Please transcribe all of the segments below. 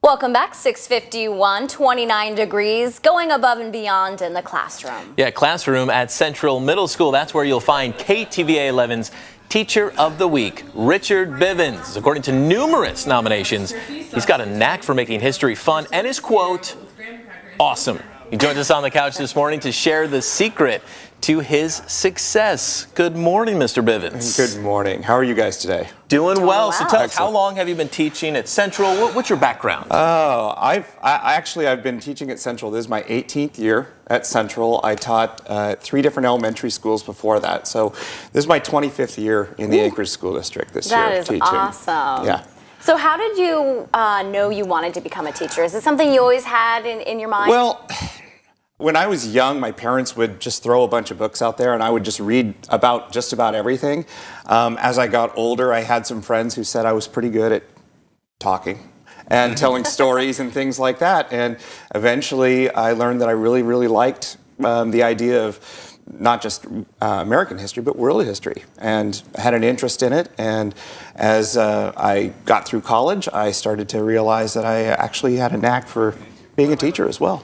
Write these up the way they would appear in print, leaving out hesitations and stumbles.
Welcome back. 6:51, 29 degrees, going above and beyond in the classroom. Yeah, classroom at Central Middle School. That's where you'll find KTVA 11's Teacher of the Week, Richard Bivins. According to numerous nominations, he's got a knack for making history fun and his quote, awesome. He joins us on the couch this morning to share the secret to his success. Good morning, Mr. Bivins. Good morning. How are you guys today? Doing well. So tell us, how long have you been teaching at Central? What's your background? Oh, I've been teaching at Central. This is my 18th year at Central. I taught 3 different elementary schools before that. So this is my 25th year in the Anchorage School District this year teaching. That is awesome. Yeah. So how did you know you wanted to become a teacher? Is it something you always had in your mind? Well, when I was young, my parents would just throw a bunch of books out there and I would just read about just about everything. As I got older, I had some friends who said I was pretty good at talking and telling stories and things like that. And eventually I learned that I really, really liked the idea of not just American history, but world history, and had an interest in it. And as I got through college, I started to realize that I actually had a knack for being a teacher as well.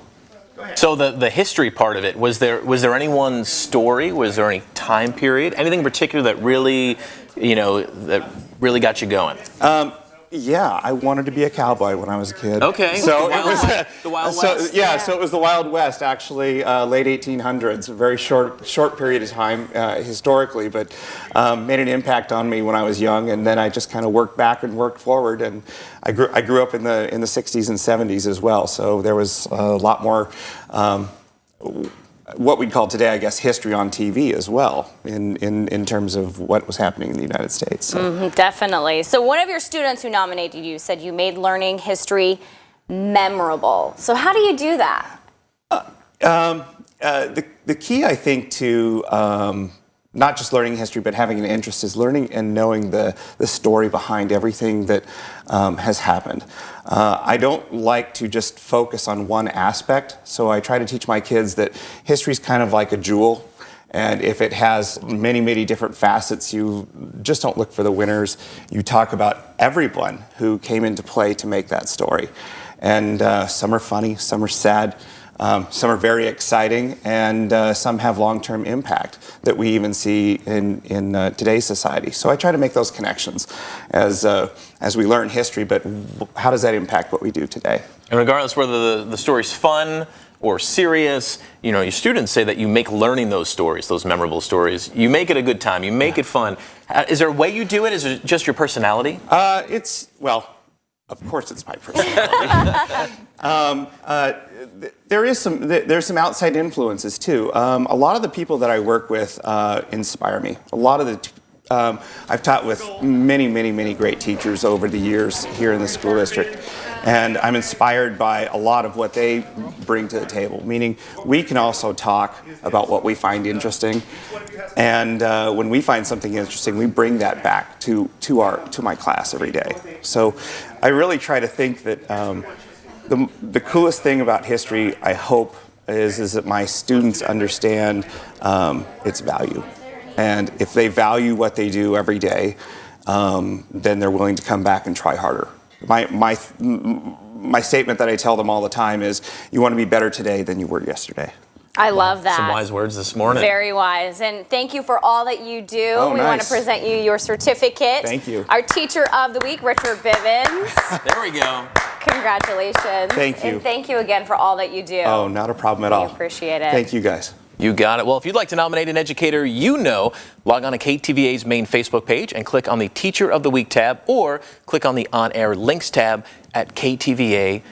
So the history part of it, was there any one story? Was there any time period? Anything in particular that really, that really got you going? Yeah, I wanted to be a cowboy when I was a kid. Okay. So it was the Wild West. Yeah, so it was the Wild West, actually, late 1800s, a very short period of time historically, but made an impact on me when I was young, and then I just kind of worked back and worked forward, and I grew up in the 60s and 70s as well, so there was a lot more what we'd call today, I guess, history on TV as well, in terms of what was happening in the United States. So. Definitely. So one of your students who nominated you said you made learning history memorable. So how do you do that? The key, I think, to not just learning history, but having an interest is learning and knowing the story behind everything that has happened. I don't like to just focus on one aspect, so I try to teach my kids that history is kind of like a jewel, and if it has many, many different facets, you just don't look for the winners. You talk about everyone who came into play to make that story. And some are funny, some are sad, some are very exciting, and some have long-term impact that we even see in today's society. So I try to make those connections as we learn history, but how does that impact what we do today? And regardless whether the story's fun or serious, your students say that you make learning those stories, those memorable stories, you make it a good time, you make it fun. Is there a way you do it? Is it just your personality? Of course it's my personality. There's some outside influences too. A lot of the people that I work with inspire me. A lot of I've taught with many, many, many great teachers over the years here in the school district, and I'm inspired by a lot of what they bring to the table, meaning we can also talk about what we find interesting, and when we find something interesting, we bring that back to my class every day. So I really try to think that the coolest thing about history, I hope, is that my students understand its value. And if they value what they do every day, then they're willing to come back and try harder. My statement that I tell them all the time is, you want to be better today than you were yesterday. I love that. Some wise words this morning. Very wise. And thank you for all that you do. Oh, we want to present you your certificate. Thank you. Our Teacher of the Week, Richard Bivins. There we go. Congratulations. Thank you. And thank you again for all that you do. Oh, not a problem at all. We appreciate it. Thank you, guys. You got it. Well, if you'd like to nominate an educator log on to KTVA's main Facebook page and click on the Teacher of the Week tab, or click on the On Air Links tab at ktva.com.